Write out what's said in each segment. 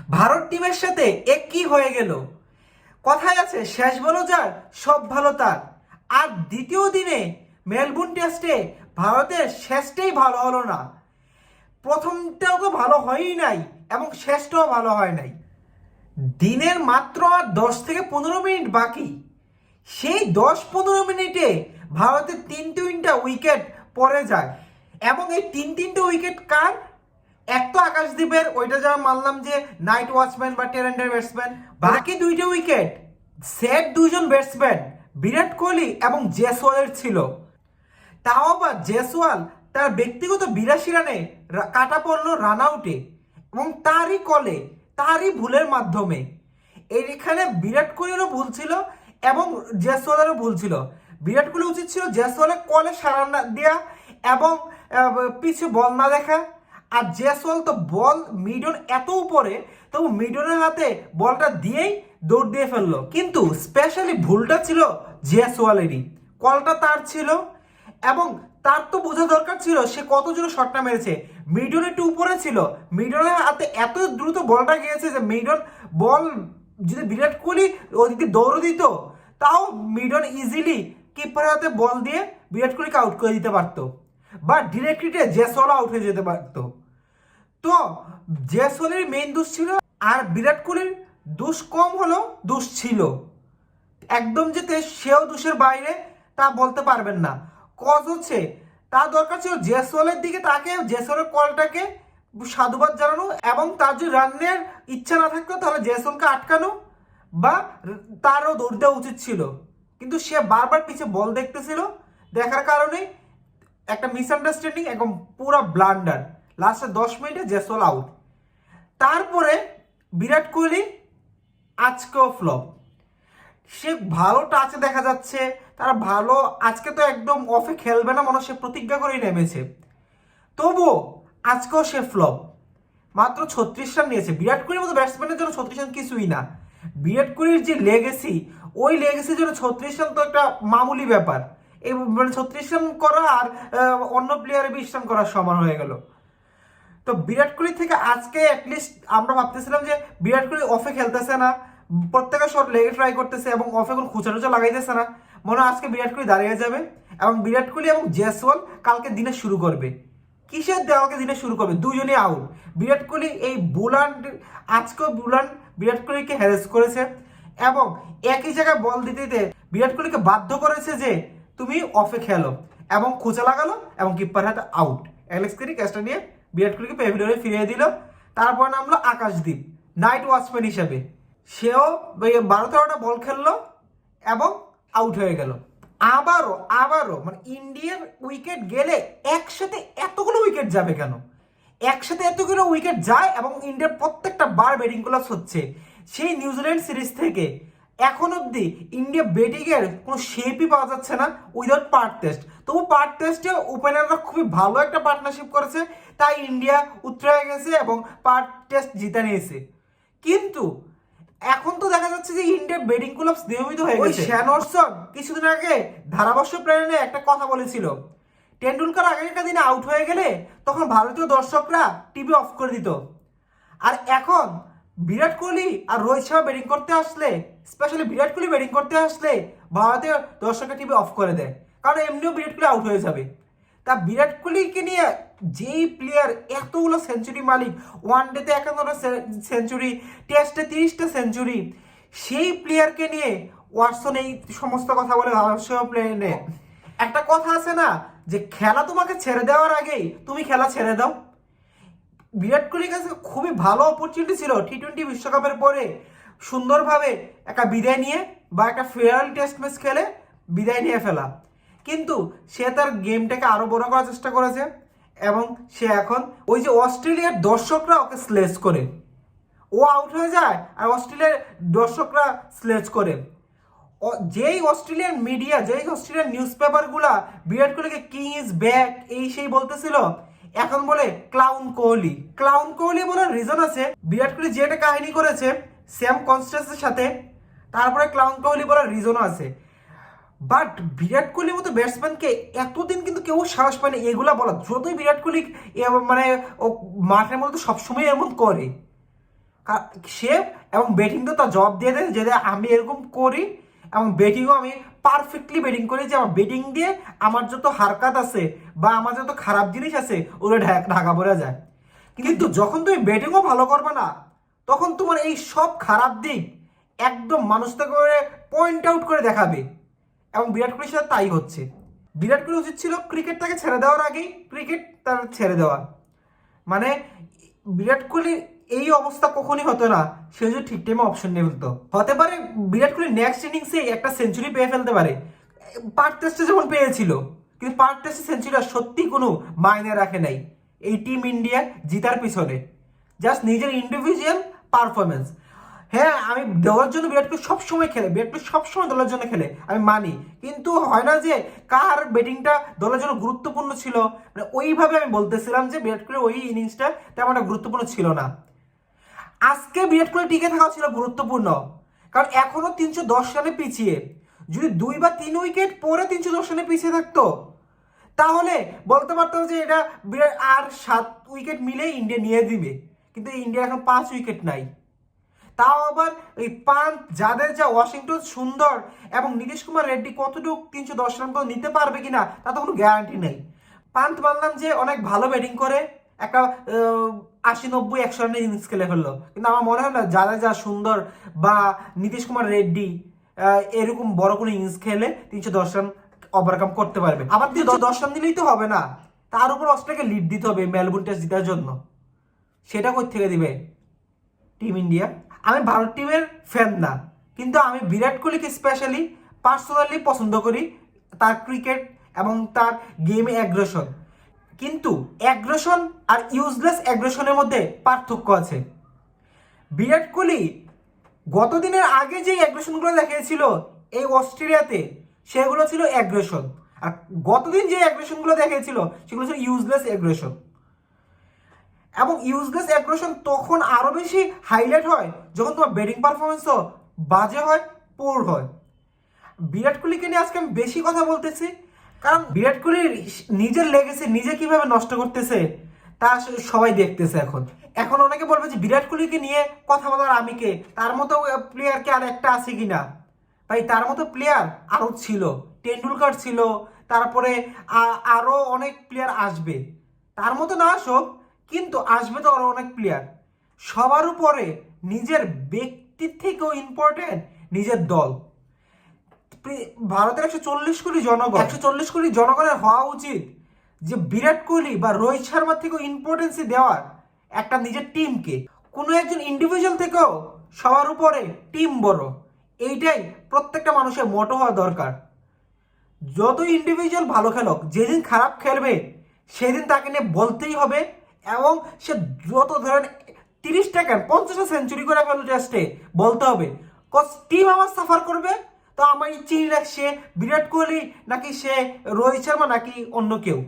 ভারত টিমের সাথে কি হয়ে গেল। কথায় আছে শেষ ভালো যার সব ভালো তার। আর দ্বিতীয় দিনে মেলবোর্ন টেস্টে ভারতের শেষটাই ভালো হলো না। প্রথমটাও তো ভালো হয়ই নাই এবং শেষটাও ভালো হয় নাই। দিনের মাত্র আর 10 থেকে 15 মিনিট বাকি। সেই 10-15 মিনিটে ভারতের তিনটা উইকেট পড়ে যায় এবং এই তিনটা উইকেট কার? এক তো আকাশদীপের, ওইটা যা মানলাম যে নাইট ওয়াচম্যান বা টেলেন্টের ব্যাটসম্যান। বাকি দুইটা উইকেট সেট দুজন ব্যাটসম্যান বিরাট কোহলি এবং জয়সওয়ালের ছিল। তাও আবার জয়সওয়াল তার ব্যক্তিগত 82 রানে কাটা পড়লো রান আউটে এবং তারই কলে, তারই ভুলের মাধ্যমে। এইখানে বিরাট কোহলিরও ভুল ছিল এবং জয়সওয়ালেরও ভুল ছিল। বিরাট কোহলি উচিত ছিল জয়সওয়ালের কলে সারা না দেয়া এবং পিছে বল না দেখা। আর জয়সওয়াল তো বল মিডন এত উপরে, তবু মিডনের হাতে বলটা দিয়েই দৌড় দিয়ে ফেললো। কিন্তু স্পেশালি ভুলটা ছিল জয়সওয়ালেরই, কলটা তার ছিল এবং তার তো বোঝা দরকার ছিল সে কত জোরে শটটা মেরেছে। মিডন একটু উপরে ছিল, মিডনের হাতে এত দ্রুত বলটা গিয়েছে যে মিডন বল যদি বিরাট কোহলি ওদিকে দৌড় দিত, তাও মিডন ইজিলি কিপারের হাতে বল দিয়ে বিরাট কোহলিকে আউট করে দিতে পারতো বা ডিরেক্টলি জয়সওয়াল আউট হয়ে যেতে পারতো। তো জয়সওয়ালের মেইন দোষ ছিল, আর বিরাট কোহলির দোষ কম হলেও দোষ ছিল। একদম যে সেও দোষের বাইরে তা বলতে পারবেন না। কজ হচ্ছে তার দরকার ছিল জয়সওয়ালের দিকে, তাকে জয়সওয়ালের কলটাকে সাধুবাদ জানানো এবং তার যদি রানের ইচ্ছা না থাকতো তাহলে জয়সওয়ালকে আটকানো বা তারও দৌড় দেওয়া উচিত ছিল। কিন্তু সে বারবার পিছে বল দেখতেছিল, দেখার কারণে একটা মিসআন্ডারস্ট্যান্ডিং এবং পুরো ব্লান্ডার। লাস্টে 10 মিনিটে জয়সওয়াল আউট। তারপরে বিরাট কোহলি আজকেও ফ্লপ। সে ভালো টাচে দেখা যাচ্ছে, তারা ভালো, আজকে তো একদম অফে খেলবে না মনে, সে প্রতিজ্ঞা করেই নেমেছে, তবুও আজকেও সে ফ্লপ। মাত্র 36 রান নিয়েছে। বিরাট কোহলির মতো ব্যাটসম্যানের জন্য 36 রান কিছুই না। বিরাট কোহলির যে লেগেসি, ওই লেগেসির জন্য 36 রান তো একটা মামুলি ব্যাপার। এই মানে 36 রান করা আর অন্য প্লেয়ারে 20 রান করার সমান হয়ে গেল। তো বিরাট কোহলি থেকে আজকে অ্যাটলিস্ট আমরা ভাবতেছিলাম যে বিরাট কোহলি অফে খেলতেছে না, প্রত্যেকে শট লেগে ট্রাই করতেছে এবং অফে কোনো খুচা টুচা লাগাইতেছে না, মনে হয় আজকে বিরাট কোহলি দাঁড়িয়ে যাবে এবং বিরাট কোহলি এবং জয়সওয়াল কালকে দিনে শুরু করবে। কিসের দেওয়াকে দিনে শুরু করবে? দুজনই আউট। বিরাট কোহলি এই বুলান্ড, আজকেও বুলান্ড বিরাট কোহলিকে হ্যারেস করেছে এবং একই জায়গায় বল দিতে দিতে বিরাট কোহলিকে বাধ্য করেছে যে তুমি অফে খেলো এবং খোঁচা লাগালো এবং কিপার হাতে আউট। অ্যালেক্স কেরি ক্যাচটা নিয়ে বিরাট কোহলিকে প্যাভিলিয়নে ফিরিয়ে দিল। তারপর নামলো আকাশদীপ নাইট ওয়াচম্যান হিসেবে, সেও 12-13টা বল খেললো এবং আউট হয়ে গেল। আবারও মানে ইন্ডিয়ার উইকেট গেলে একসাথে এতগুলো উইকেট যাবে কেন? একসাথে এতগুলো উইকেট যায় এবং ইন্ডিয়ার প্রত্যেকটা বার ব্যাটিং ক্লাস হচ্ছে। সেই নিউজিল্যান্ড সিরিজ থেকে এখন অব্দি ইন্ডিয়া ব্যাটিং এর কোনো শেপই পাওয়া যাচ্ছে না উইদাউট পার্ট টেস্ট। তবু পার্ট টেস্টে ওপেনাররা খুবই ভালো একটা পার্টনারশিপ করেছে, তাই ইন্ডিয়া উতরে হয়ে গেছে এবং পার্ট টেস্ট জিতে নিয়েছে। কিন্তু এখন তো দেখা যাচ্ছে যে ইন্ডিয়ার ব্যাটিং কোলাপস নিয়মিত হয়ে গেছে। শ্যান ওয়াটসন কিছুদিন আগে ধারাভাষ্য প্রেরণে একটা কথা বলেছিল, টেন্ডুলকার আগেকার দিনে আউট হয়ে গেলে তখন ভারতীয় দর্শকরা টিভি অফ করে দিত। আর এখন বিরাট কোহলি আর রোহিত শর্মা ব্যাটিং করতে আসলে, স্পেশালি বিরাট কোহলি ব্যাটিং করতে আসলে ভারতীয় দর্শকরা টিভি অফ করে দেয়, কারণ এমনিও বিরাট কোহলি আউট হয়ে যাবে। তা বিরাট কোহলিকে নিয়ে যেই প্লেয়ার এতগুলো সেঞ্চুরি মালিক, ওয়ানডেতে 51টা সেঞ্চুরি, টেস্টে 30টা সেঞ্চুরি, সেই প্লেয়ারকে নিয়ে ওয়াটসন এই সমস্ত কথা বলে ভারতীয় প্লেয়ার। একটা কথা আছে না যে খেলা তোমাকে ছেড়ে দেওয়ার আগেই তুমি খেলা ছেড়ে দাও। বিরাট কোহলির কাছে খুবই ভালো অপরচুনিটি ছিল টি-20 বিশ্বকাপের পরে সুন্দরভাবে একটা বিদায় নিয়ে বা একটা ফেয়ারওয়েল টেস্ট ম্যাচ খেলে বিদায় নিয়ে ফেলা, কিন্তু সে তার গেমটাকে আরো বড় করার চেষ্টা করেছে এবং সে এখন ওই যে অস্ট্রেলিয়ার দর্শকরা ওকে স্লেজ করে, ও আউট হয়ে যায় আর অস্ট্রেলিয়ার দর্শকরা স্লেজ করে। যেই অস্ট্রেলিয়ান মিডিয়া, যেই অস্ট্রেলিয়ান নিউজ পেপারগুলা বিরাট কোহলিকে কিং ইজ ব্যাক এই সেই বলতেছিল, এখন বলে ক্লাউন কোহলি। ক্লাউন কোহলি বলার রিজন আছে, বিরাট কোহলি যে একটা কাহিনী করেছে স্যাম কনস্ট্যান্সের সাথে, তারপরে ক্লাউন কোহলি বলার রিজনও আছে। বাট বিরাট কোহলির মতো ব্যাটসম্যানকে এতদিন কিন্তু কেউ সাহস পায়নি এগুলা বলা, যতই বিরাট কোহলি মানে ও মাঠের মধ্যে সবসময় এমন করে। সে এবং ব্যাটিং তো তার জবাব দিয়ে দেয় যে আমি এরকম করি এবং ব্যাটিংও আমি পারফেক্টলি ব্যাটিং করি, যে আমার ব্যাটিং দিয়ে আমার যত হারকাত আছে বা আমার যত খারাপ জিনিস আছে ওগুলো ঢাকা পড়ে যায়। কিন্তু যখন তুমি ব্যাটিংও ভালো করবে না, তখন তোমার এই সব খারাপ দিক একদম মানুষকে করে পয়েন্ট আউট করে দেখাবে, এবং বিরাট কোহলির সাথে তাই হচ্ছে। বিরাট কোহলি উচিত ছিল ক্রিকেট তাকে ছেড়ে দেওয়ার আগেই ক্রিকেট তার ছেড়ে দেওয়া, মানে বিরাট কোহলি এই অবস্থা কখনই হতো না সে যদি ঠিক টাইমে অপশন নিয়ে ফেলতো। হতে পারে বিরাট কোহলি নেক্সট ইনিংসে একটা সেঞ্চুরি পেয়ে ফেলতে পারে, পার্ক টেস্টে যেমন পেয়েছিল, কিন্তু পার্ক টেস্টে সেঞ্চুরিটা সত্যি কোনো মায়নে রাখে নাই এই টিম ইন্ডিয়া জিতার পিছনে, জাস্ট নিজের ইন্ডিভিজুয়াল পারফরমেন্স। হ্যাঁ, আমি দলের জন্য বিরাট কোহলি সবসময় খেলে, বিরাট কোহলি সবসময় দলের জন্য খেলে, আমি মানি, কিন্তু হয় না যে কার ব্যাটিংটা দলের জন্য গুরুত্বপূর্ণ ছিল, মানে ওইভাবে আমি বলতেছিলাম যে বিরাট কোহলি ওই ইনিংসটা তেমন একটা গুরুত্বপূর্ণ ছিল না। আজকে বিরাট কোহলি টিকে থাকা ছিল গুরুত্বপূর্ণ, কারণ এখনো 310 রানে পিছিয়ে, যদি 2 বা 3 উইকেট পরে 310 রানে পিছিয়ে থাকতো তাহলে বলতে পারতাম যে এটা বিরাট আর 7 উইকেট মিলে ইন্ডিয়া নিয়ে দিবে, কিন্তু ইন্ডিয়া এখন 5 উইকেট নাই। তাও আবার ওই পান্ত, জাদেজা, ওয়াশিংটন সুন্দর এবং নীতিশ কুমার রেড্ডি কতটুকু 310 রান পর্যন্ত নিতে পারবে কিনা তা তো কোনো গ্যারান্টি নেই। পান্ত মানলাম যে অনেক ভালো ব্যাটিং করে, একটা 80-90-100 রানের ইনিংস খেলে ফেললো, কিন্তু আমার মনে হয় না জাদেজা, সুন্দর বা নীতিশ কুমার রেড্ডি এরকম বড় কোনো ইনিংস খেলে 310 রান ওভারকাম করতে পারবে। আবার 310 রান দিলেই তো হবে না, তার উপর অস্ট্রেলিয়াকে লিড দিতে হবে মেলবোর্ন টেস্ট জেতার জন্য, সেটা কোথা থেকে দিবে টিম ইন্ডিয়া? আমি ভারত টিমের ফ্যান না, কিন্তু আমি বিরাট কোহলিকে স্পেশালি পার্সোনালি পছন্দ করি, তার ক্রিকেট এবং তার গেমে অ্যাগ্রেশন। কিন্তু অ্যাগ্রেশন আর ইউজলেস অ্যাগ্রেশনের মধ্যে পার্থক্য আছে। বিরাট কোহলি গতদিনের আগে যে অ্যাগ্রেশনগুলো দেখিয়েছিল এই অস্ট্রেলিয়াতে, সেগুলো ছিল অ্যাগ্রেশন, আর গতদিন যে অ্যাগ্রেশনগুলো দেখিয়েছিল সেগুলো ছিল ইউজলেস অ্যাগ্রেশন। এবং ইউজলেস অ্যাগ্রেশন তখন আরো বেশি হাইলাইট হয় যখন তোমার ব্যাটিং পারফরমেন্সও বাজে হয়, পোর হয়। বিরাট কোহলিকে নিয়ে আজকে আমি বেশি কথা বলতেছি, কারণ বিরাট কোহলি নিজের লেগেছে নিজে কিভাবে নষ্ট করতেছে তা আসলে সবাই দেখতেছে। এখন এখন অনেকে বলবে যে বিরাট কোহলিকে নিয়ে কথা বলার আমি কে, তার মতো প্লেয়ার কি আর একটা আছে কিনা? ভাই, তার মতো প্লেয়ার আরো ছিল, টেন্ডুলকার ছিল, তারপরে আরো অনেক প্লেয়ার আসবে, তার মতো না আসুক কিন্তু আসবে তো আরো অনেক প্লেয়ার। সবার উপরে নিজের ব্যক্তির থেকেও ইম্পর্টেন্ট নিজের দল। ভারতের 140 কোটি জনগণ, 140 কোটি জনগণের হওয়া উচিত যে বিরাট কোহলি বা রোহিত শর্মার থেকেও ইম্পর্টেন্সি দেওয়ার একটা নিজের টিমকে। কোনো একজন ইন্ডিভিজুয়াল থেকেও সবার উপরে টিম বড়, এইটাই প্রত্যেকটা মানুষের মোটো হওয়া দরকার। যত ইন্ডিভিজুয়াল ভালো খেলুক, যেদিন খারাপ খেলবে সেদিন তাকে নিয়ে বলতেই হবে, এবং সে যত ধরেন 30টা কেন 50টা সেঞ্চুরি করে ফেলো টেস্টে, বলতে হবে কজ টিম আমার সাফার করবে। তো আমার ইচ্ছেই রাখছে বিরাট কোহলি নাকি সে রোহিত শর্মা নাকি অন্য কেউ,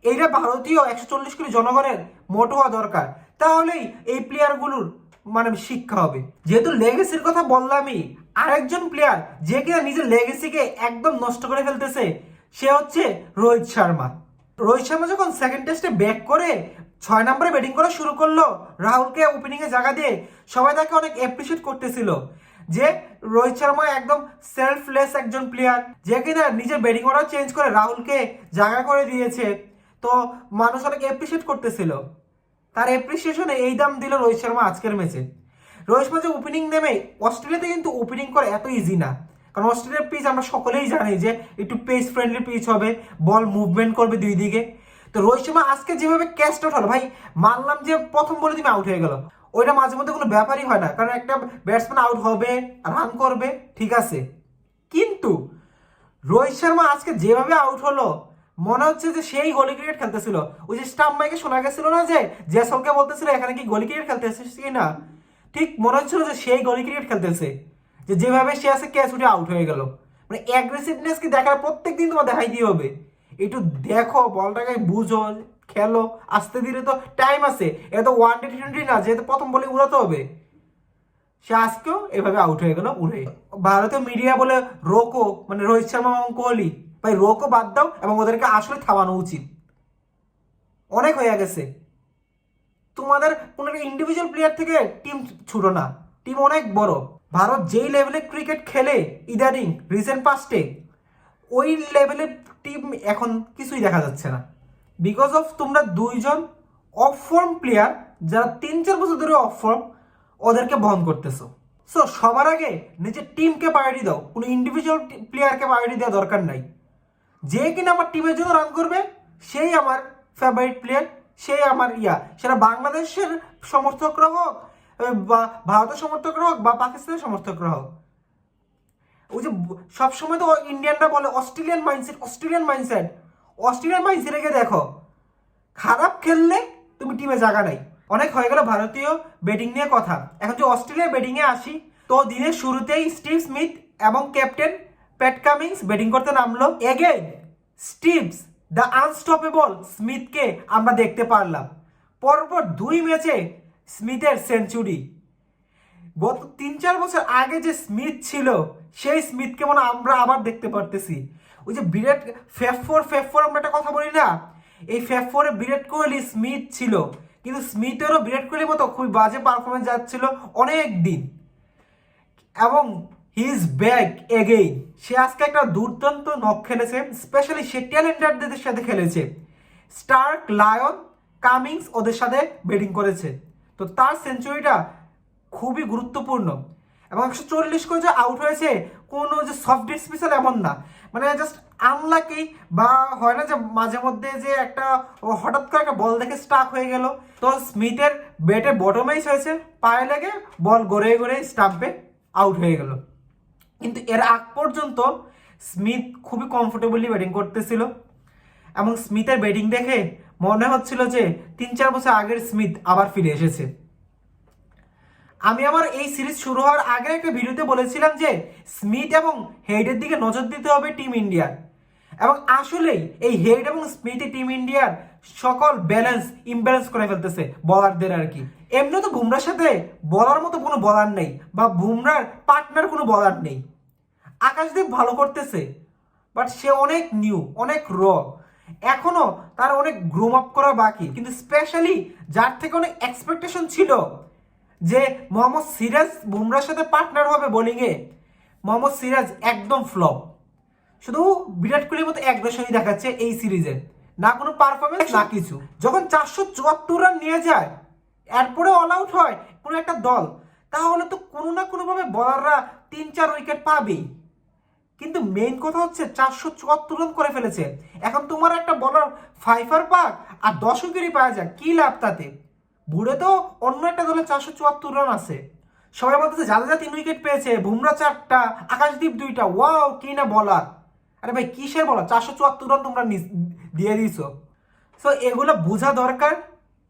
এইটা ভারতীয় 140 কোটি জনগণের মোটো হওয়া দরকার, তাহলেই এই প্লেয়ারগুলোর মানে শিক্ষা হবে। যেহেতু লেগেসির কথা বললামই, আরেকজন প্লেয়ার যে কিনা নিজের লেগেসিকে একদম নষ্ট করে ফেলতেছে সে হচ্ছে রোহিত শর্মা। রোহিত শর্মা যখন সেকেন্ড টেস্টে ব্যাক করে 6 নম্বরে ব্যাটিং করা শুরু করলো, রাহুলকে ওপেনিং এ জায়গা দিয়ে সবাই তাকে অনেক অ্যাপ্রিসিয়েট করতেছিল যে রোহিত শর্মা একদম সেলফলেস একজন প্লেয়ার, যে কিনা নিজের ব্যাটিং অর্ডার চেঞ্জ করে রাহুলকে জায়গা করে দিয়েছে। তো মানুষ অনেক অ্যাপ্রিসিয়েট করতেছিল, তার অ্যাপ্রিসিয়েশনে এই দাম দিল রোহিত শর্মা আজকের ম্যাচে। রোহিত শর্মা যে ওপেনিং নেমে, অস্ট্রেলিয়াতে কিন্তু ওপেনিং করা এত ইজি না, কারণ অস্ট্রেলিয়ার পিচ আমরা সকলেই জানি যে একটু পেস ফ্রেন্ডলি পিচ হবে, বল মুভমেন্ট করবে দুই দিকে। তো রোহিত শর্মা আজকে যেভাবে ক্যাচ আউট হলো, ভাই মানলাম যে প্রথম বলে তুমি আউট হয়ে গেল, ওইটা মাঝে মধ্যে কোনো ব্যাপারই হয় না, কারণ একটা ব্যাটসম্যান আউট হবে, রান করবে, ঠিক আছে, কিন্তু রোহিত শর্মা আজকে যেভাবে আউট হলো মনে হচ্ছে যে সেই গলি ক্রিকেট খেলতেছিল। ওই যে স্টাম্প মাইকে শোনা গেছিল না যে জেসলকে বলতেছিল এখানে কি গলি ক্রিকেট খেলতেছে কি না, ঠিক মনে হচ্ছিল যে সেই গলি ক্রিকেট খেলতেছে, যে যেভাবে সে আছে ক্যাচ উঠে আউট হয়ে গেল। মানে অ্যাগ্রেসিভনেস কি দেখার প্রত্যেক দিন তোমার দেখাই দিয়ে হবে, একটু দেখো বলটাকে বুঝো, খেলো আস্তে ধীরে, তো টাইম আছে, এটা তো ওয়ান ডে টি20 না যেহেতু প্রথম বলে উড়াতে হবে। সে আজকেও এভাবে আউট হয়ে গেল উড়ে। ভারতীয় মিডিয়া বলে রোকো, মানে রোহিত শর্মা এবং কোহলি, ভাই রোকো বাদ দাও এবং ওদেরকে আসলে থামানো উচিত, অনেক হয়ে গেছে। তোমাদের কোনো ইন্ডিভিজুয়াল প্লেয়ার থেকে টিম ছোট না, টিম অনেক বড়। ভারত যেই লেভেলে ক্রিকেট খেলে ইদানিং রিসেন্ট পাস্টে, ওই লেভেলের টিম এখন কিছুই দেখা যাচ্ছে না, বিকজ অফ তোমরা দুইজন অফ ফর্ম প্লেয়ার যারা 3-4 বছর ধরে অফ ফর্ম, ওদেরকে বহন করতেছো। সো সবার আগে নিজের টিমকে প্রায়োরিটি দাও, কোনো ইন্ডিভিজুয়াল প্লেয়ারকে প্রায়োরিটি দেওয়া দরকার নাই। যে কিনা আমার টিমের জন্য রান করবে সেই আমার ফেভারিট প্লেয়ার, সেই আমার সেটা বাংলাদেশের সমর্থকরা হোক বা ভারতের সমর্থকরা হোক বা পাকিস্তানের সমর্থকরা হোক। ওই যে সবসময় তো ইন্ডিয়ানরা বলে অস্ট্রেলিয়ান মাইন্ডসেটে গিয়ে দেখো, খারাপ খেললে তুমি টিমে জায়গা নাই। অনেক হয়ে গেল ভারতীয় ব্যাটিং নিয়ে কথা, এখন যে অস্ট্রেলিয়ার ব্যাটিংয়ে আসি, তো দিনের শুরুতেই স্টিভ স্মিথ এবং ক্যাপ্টেন প্যাট কামিন্স ব্যাটিং করতে নামলো। এগেইন স্টিভস দ্য আনস্টপেবল স্মিথকে আমরা দেখতে পারলাম। পরপর 2 ম্যাচে স্মিথের সেঞ্চুরি। গত 3-4 বছর আগে যে স্মিথ ছিল, সেই স্মিথকে মনে আমরা আবার দেখতে পারতেছি। ওই যে বিরাট ফেফ4 আমরা একটা কথা বলি না, এই ফেফ4-এ বিরাট কোহলি স্মিথ ছিল, কিন্তু স্মিথেরও বিরাট কোহলির মতো খুবই বাজে পারফরমেন্স যাচ্ছিল অনেক দিন, এবং হি ইজ ব্যাক এগেইন। সে আজকে একটা দুর্দান্ত নক খেলেছে, স্পেশালি সে ট্যালেন্টারদের সাথে খেলেছে। স্টার্ক, লায়ন, কামিংস ওদের সাথে ব্যাটিং করেছে, তো তার সেঞ্চুরিটা খুবই গুরুত্বপূর্ণ। এবং 140 করে যে আউট হয়েছে, কোনো যে সফট ডিসমিসাল এমন না, মানে জাস্ট আনলাকি, বা হয় না যে মাঝে মধ্যে যে একটা হঠাৎ করে একটা বল দেখে স্টাক হয়ে গেল, তো স্মিথের ব্যাটে বটমেই হয়েছে, পায়ে লেগে বল গড়ে গড়ে স্টাম্পে আউট হয়ে গেল। কিন্তু এর আগ পর্যন্ত স্মিথ খুবই কমফোর্টেবলি ব্যাটিং করতেছিল, এবং স্মিথের ব্যাটিং দেখে মনে হচ্ছিল যে 3-4 বছর আগের স্মিথ আবার ফিরে এসেছে। আমি আমার এই সিরিজ শুরু হওয়ার আগে একটা ভিডিওতে বলেছিলাম যে স্মিথ এবং হেডের দিকে নজর দিতে হবে টিম ইন্ডিয়ার, এবং আসলেই এই হেড এবং স্মিথই টিম ইন্ডিয়ার সকল ইমব্যালেন্স করে ফেলতেছে বলারদের আর কি। এমনি তো বুমরার সাথে বলার মতো কোনো বলার নেই, বা বুমরার পার্টনার কোনো বলার নেই। আকাশদীপ ভালো করতেছে, বাট সে অনেক নিউ, অনেক এখনো তার অনেক গ্রোম আপ করা বাকি। কিন্তু স্পেশালি যার থেকে অনেক এক্সপেকটেশন ছিল যে মোহাম্মদ সিরাজ বুমরার সাথে পার্টনার হবে বোলিংয়ে, মোহাম্মদ সিরাজ একদম ফ্লপ। শুধু বিরাট কোহলির মতো এক দশই দেখাচ্ছে এই সিরিজে, না কোনো পারফরমেন্স না কিছু। যখন 474 রান নিয়ে যায়, এরপরে অল আউট হয় কোনো একটা দল, তাহলে তো কোনো না কোনোভাবে বলাররা 3-4 উইকেট পাবেই। কিন্তু মেইন কথা হচ্ছে 474 রান করে ফেলেছে, এখন তোমার একটা বলার 5 পাক আর 10 উইকেটই পাওয়া যায়, কি লাভ তাতে? বুড়ে তো অন্য একটা দলে 474 রান আছে, সবাই বলতেছে জাদেজা 3 উইকেট পেয়েছে, বুমরা 4টা, আকাশদীপ 2টা, ওয়াও কি না বলার। আরে ভাই কিসের বলার, 474 রান তোমরা দিয়ে দিয়েছো। সো এগুলো বোঝা দরকার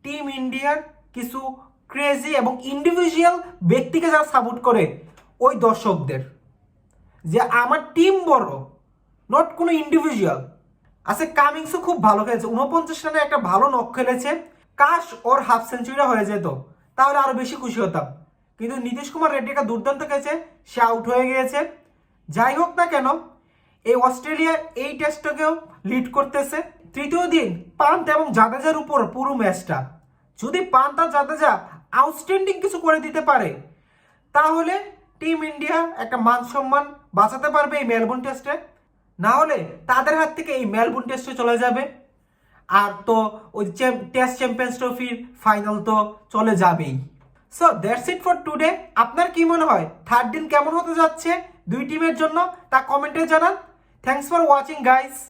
টিম ইন্ডিয়ার কিছু ক্রেজি এবং ইন্ডিভিজুয়াল ব্যক্তিকে যারা সাপোর্ট করে ওই দর্শকদের, যে আমার টিম বড়, নট কোনো ইন্ডিভিজুয়াল। আচ্ছা কামিংসও খুব ভালো খেলেছে, 49 রানে একটা ভালো নক খেলেছে। কাশ ওর হাফ সেঞ্চুরিটা হয়ে যেত, তাহলে আরো বেশি খুশি হতাম। কিন্তু নীতিশ কুমার রেড্ডি একটা দুর্দান্ত খেলেছে, সে আউট হয়ে গিয়েছে। যাই হোক না কেন, এই অস্ট্রেলিয়া এই টেস্টটাকেও লিড করতেছে। তৃতীয় দিন পান্ত এবং জাদেজার উপর পুরো ম্যাচটা, যদি পান্ত আর জাদেজা আউটস্ট্যান্ডিং কিছু করে দিতে পারে, তাহলে টিম ইন্ডিয়া একটা মান সম্মান বাঁচাতে পারবে এই মেলবোর্ন টেস্টে। না হলে তাদের হাত থেকে এই মেলবোর্ন টেস্টে চলে যাবে, আর তো ওই টেস্ট চ্যাম্পিয়ন্স ট্রফির ফাইনাল তো চলে যাবেই। So that's it for today. আপনার কি মনে হয় থার্ড দিন কেমন হতে যাচ্ছে দুই টিমের জন্য, তা কমেন্টে জানান। Thanks for watching guys.